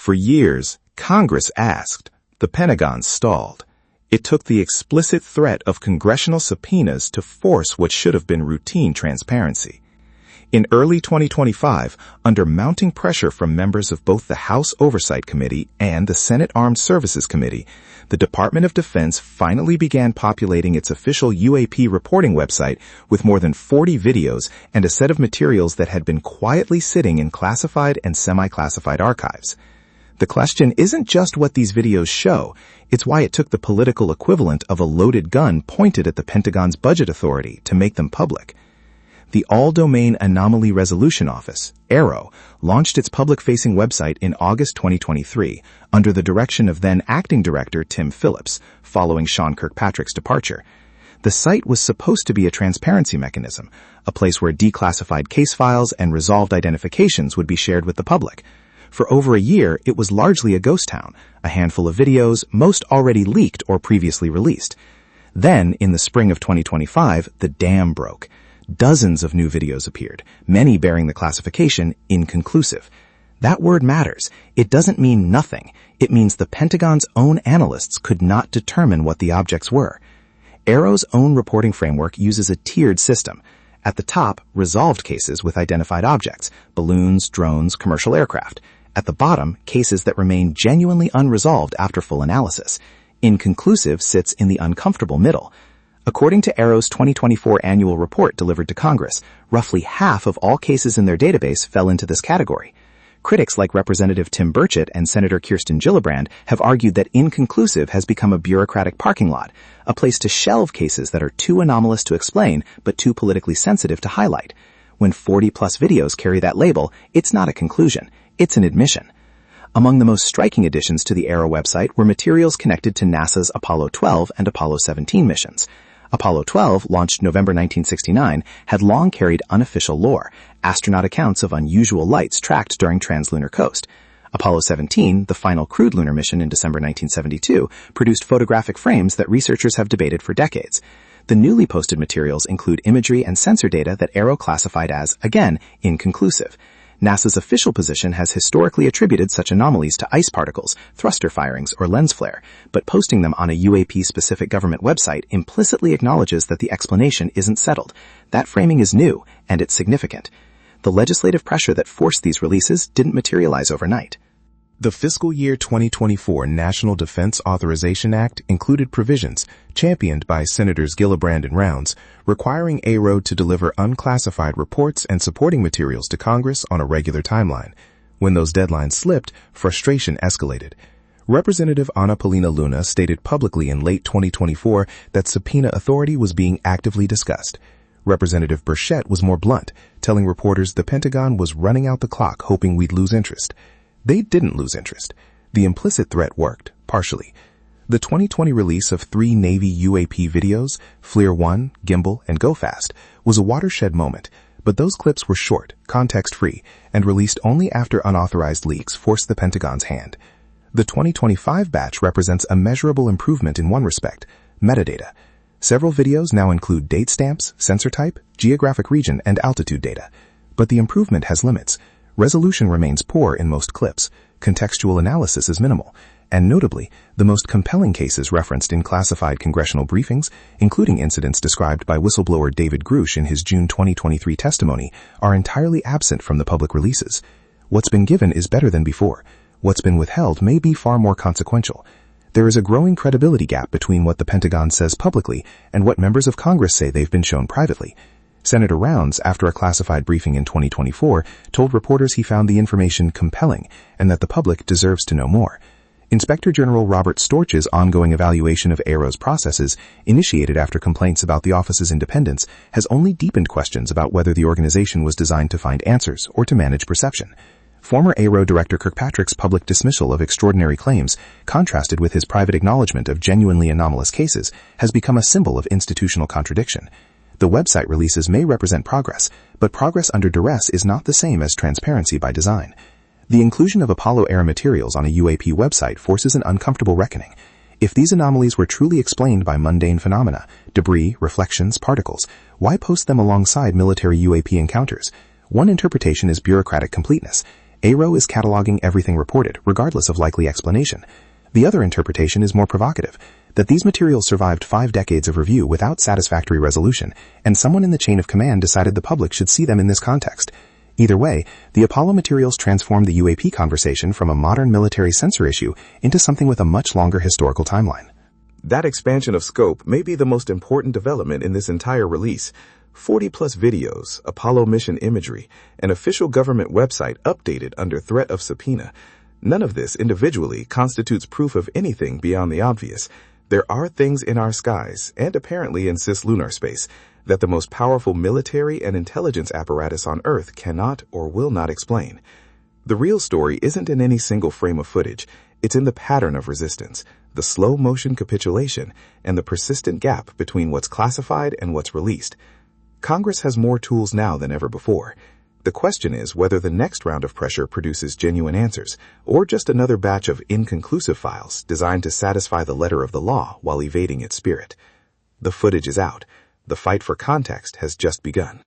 For years, Congress asked, the Pentagon stalled. It took the explicit threat of congressional subpoenas to force what should have been routine transparency. In early 2025, under mounting pressure from members of both the House Oversight Committee and the Senate Armed Services Committee, the Department of Defense finally began populating its official UAP reporting website with more than 40 videos and a set of materials that had been quietly sitting in classified and semi-classified archives. The question isn't just what these videos show, it's why it took the political equivalent of a loaded gun pointed at the Pentagon's budget authority to make them public. The All-Domain Anomaly Resolution Office, AARO, launched its public-facing website in August 2023 under the direction of then-acting director Tim Phillips, following Sean Kirkpatrick's departure. The site was supposed to be a transparency mechanism, a place where declassified case files and resolved identifications would be shared with the public. For over a year, it was largely a ghost town, a handful of videos, most already leaked or previously released. Then, in the spring of 2025, the dam broke. Dozens of new videos appeared, many bearing the classification inconclusive. That word matters. It doesn't mean nothing. It means the Pentagon's own analysts could not determine what the objects were. AARO's own reporting framework uses a tiered system. At the top, resolved cases with identified objects, balloons, drones, commercial aircraft. At the bottom, cases that remain genuinely unresolved after full analysis. Inconclusive sits in the uncomfortable middle. According to AARO's 2024 annual report delivered to Congress, roughly half of all cases in their database fell into this category. Critics like Representative Tim Burchett and Senator Kirsten Gillibrand have argued that inconclusive has become a bureaucratic parking lot, a place to shelve cases that are too anomalous to explain but too politically sensitive to highlight. When 40-plus videos carry that label, it's not a conclusion, it's an admission. Among the most striking additions to the AARO website were materials connected to NASA's Apollo 12 and Apollo 17 missions. Apollo 12, launched November 1969, had long carried unofficial lore, astronaut accounts of unusual lights tracked during translunar coast. Apollo 17, the final crewed lunar mission in December 1972, produced photographic frames that researchers have debated for decades. The newly posted materials include imagery and sensor data that AARO classified as, again, inconclusive. NASA's official position has historically attributed such anomalies to ice particles, thruster firings, or lens flare, but posting them on a UAP-specific government website implicitly acknowledges that the explanation isn't settled. That framing is new, and it's significant. The legislative pressure that forced these releases didn't materialize overnight. The fiscal year 2024 National Defense Authorization Act included provisions, championed by Senators Gillibrand and Rounds, requiring AARO to deliver unclassified reports and supporting materials to Congress on a regular timeline. When those deadlines slipped, frustration escalated. Representative Ana Paulina Luna stated publicly in late 2024 that subpoena authority was being actively discussed. Representative Burchett was more blunt, telling reporters the Pentagon was running out the clock hoping we'd lose interest. They didn't lose interest. The implicit threat worked, partially. The 2020 release of 3 Navy UAP videos, FLIR 1, Gimbal, and Go Fast, was a watershed moment, but those clips were short, context-free, and released only after unauthorized leaks forced the Pentagon's hand. The 2025 batch represents a measurable improvement in one respect: metadata. Several videos now include date stamps, sensor type, geographic region, and altitude data. But the improvement has limits. Resolution remains poor in most clips, contextual analysis is minimal, and notably, the most compelling cases referenced in classified congressional briefings, including incidents described by whistleblower David Grusch in his June 2023 testimony, are entirely absent from the public releases. What's been given is better than before. What's been withheld may be far more consequential. There is a growing credibility gap between what the Pentagon says publicly and what members of Congress say they've been shown privately. Senator Rounds, after a classified briefing in 2024, told reporters he found the information compelling and that the public deserves to know more. Inspector General Robert Storch's ongoing evaluation of AARO's processes, initiated after complaints about the office's independence, has only deepened questions about whether the organization was designed to find answers or to manage perception. Former AARO Director Kirkpatrick's public dismissal of extraordinary claims, contrasted with his private acknowledgement of genuinely anomalous cases, has become a symbol of institutional contradiction. The website releases may represent progress, but progress under duress is not the same as transparency by design. The inclusion of Apollo-era materials on a UAP website forces an uncomfortable reckoning. If these anomalies were truly explained by mundane phenomena, debris, reflections, particles, why post them alongside military UAP encounters? One interpretation is bureaucratic completeness. AARO is cataloging everything reported, regardless of likely explanation. The other interpretation is more provocative, that these materials survived 5 decades of review without satisfactory resolution, and someone in the chain of command decided the public should see them in this context. Either way, the Apollo materials transformed the UAP conversation from a modern military censor issue into something with a much longer historical timeline. That expansion of scope may be the most important development in this entire release. 40-plus videos, Apollo mission imagery, an official government website updated under threat of subpoena. None of this individually constitutes proof of anything beyond the obvious. There are things in our skies, and apparently in cislunar space, that the most powerful military and intelligence apparatus on Earth cannot or will not explain. The real story isn't in any single frame of footage. It's in the pattern of resistance, the slow-motion capitulation, and the persistent gap between what's classified and what's released. Congress has more tools now than ever before. The question is whether the next round of pressure produces genuine answers, or just another batch of inconclusive files designed to satisfy the letter of the law while evading its spirit. The footage is out. The fight for context has just begun.